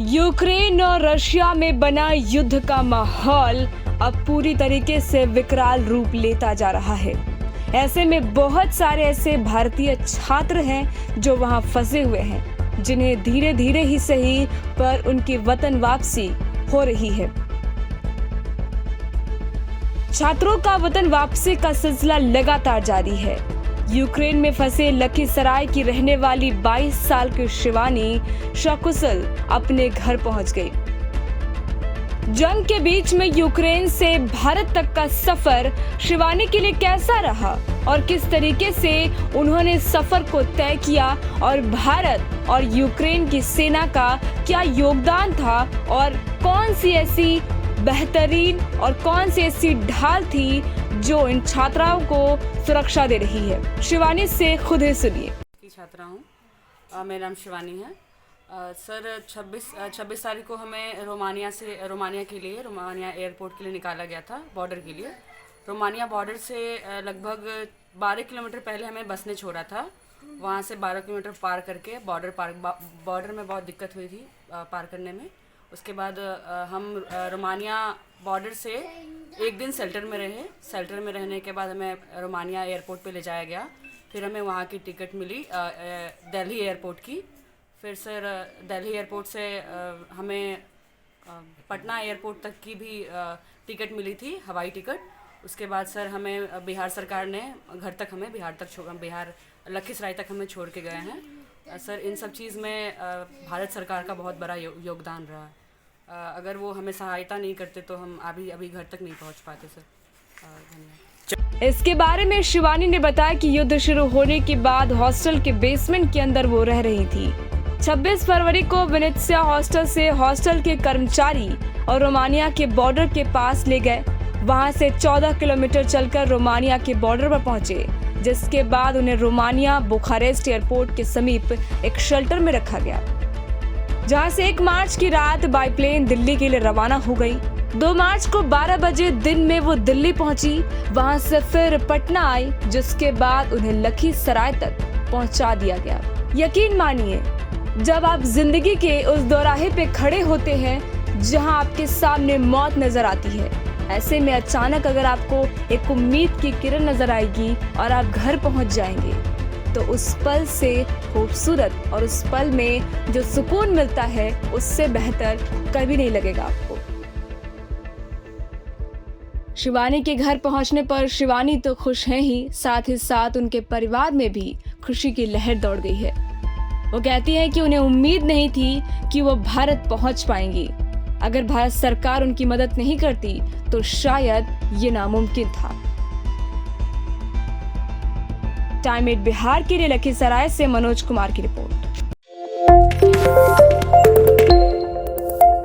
Ukraine और Russia में बना युद्ध का माहौल अब पूरी तरीके से विकराल रूप लेता जा रहा है। ऐसे में बहुत सारे ऐसे भारतीय छात्र हैं जो वहां फंसे हुए हैं, जिन्हें धीरे धीरे ही सही पर उनकी वतन वापसी हो रही है। छात्रों का वतन वापसी का सिलसिला लगातार जारी है। यूक्रेन में फंसे लखीसराय की रहने वाली 22 साल की शिवानी सकुशल अपने घर पहुंच गई। जंग के बीच में यूक्रेन से भारत तक का सफर शिवानी के लिए कैसा रहा और किस तरीके से उन्होंने सफर को तय किया और भारत और यूक्रेन की सेना का क्या योगदान था और कौन सी ऐसी बेहतरीन और कौन सी ऐसी ढाल थी जो इन छात्राओं को सुरक्षा दे रही है। शिवानी से खुद ही सुनिए। छात्रा हूँ, मेरा नाम शिवानी है। सर 26 तारीख को हमें रोमानिया एयरपोर्ट के लिए निकाला गया था, बॉर्डर के लिए। रोमानिया बॉर्डर से लगभग 12 किलोमीटर पहले हमें बस ने छोड़ा था। वहाँ से 12 किलोमीटर पार करके बॉर्डर में बहुत दिक्कत हुई थी पार करने में। उसके बाद हम रोमानिया बॉर्डर से एक दिन शेल्टर में रहे। शेल्टर में रहने के बाद हमें रोमानिया एयरपोर्ट पे ले जाया गया। फिर हमें वहाँ की टिकट मिली दिल्ली एयरपोर्ट की। फिर सर दिल्ली एयरपोर्ट से हमें पटना एयरपोर्ट तक की भी टिकट मिली थी, हवाई टिकट। उसके बाद सर हमें बिहार सरकार ने बिहार लखीसराय तक हमें छोड़ के गए हैं। सर इन सब चीज़ में भारत सरकार का बहुत बड़ा योगदान रहा। अगर वो हमें सहायता नहीं करते तो हम अभी घर तक नहीं पहुंच पाते सर। धन्यवाद। इसके बारे में शिवानी ने बताया कि युद्ध शुरू होने के बाद हॉस्टल के बेसमेंट के अंदर वो रह रही थी। 26 फरवरी को वेनेत्सिया हॉस्टल से हॉस्टल के कर्मचारी और रोमानिया के बॉर्डर के पास ले गए। वहां से 14 किलोमीटर चलकर रोमानिया के बॉर्डर पर पहुंचे, जिसके बाद उन्हें रोमानिया बुखारेस्ट एयरपोर्ट के समीप एक शेल्टर में रखा गया, जहां से 1 मार्च की रात बाईप्लेन दिल्ली के लिए रवाना हो गई। 2 मार्च को 12 बजे दिन में वो दिल्ली पहुंची। वहां से फिर पटना आई, जिसके बाद उन्हें लखीसराय तक पहुंचा दिया गया। यकीन मानिए, जब आप जिंदगी के उस दोराहे पे खड़े होते हैं जहां आपके सामने मौत नजर आती है, ऐसे में अचानक अगर आपको एक उम्मीद की किरण नजर आएगी और आप घर पहुंच जाएंगे, तो उस पल से खूबसूरत और उस पल में जो सुकून मिलता है, उससे बेहतर कभी नहीं लगेगा आपको। शिवानी के घर पहुंचने पर शिवानी तो खुश है ही, साथ ही साथ उनके परिवार में भी खुशी की लहर दौड़ गई है। वो कहती हैं कि उन्हें उम्मीद नहीं थी कि वो भारत पहुंच पाएंगी। अगर भारत सरकार उनकी मदद नहीं करती तो शायद ये नामुमकिन था। टाइम 8 बिहार के लिए लखीसराय से मनोज कुमार की रिपोर्ट।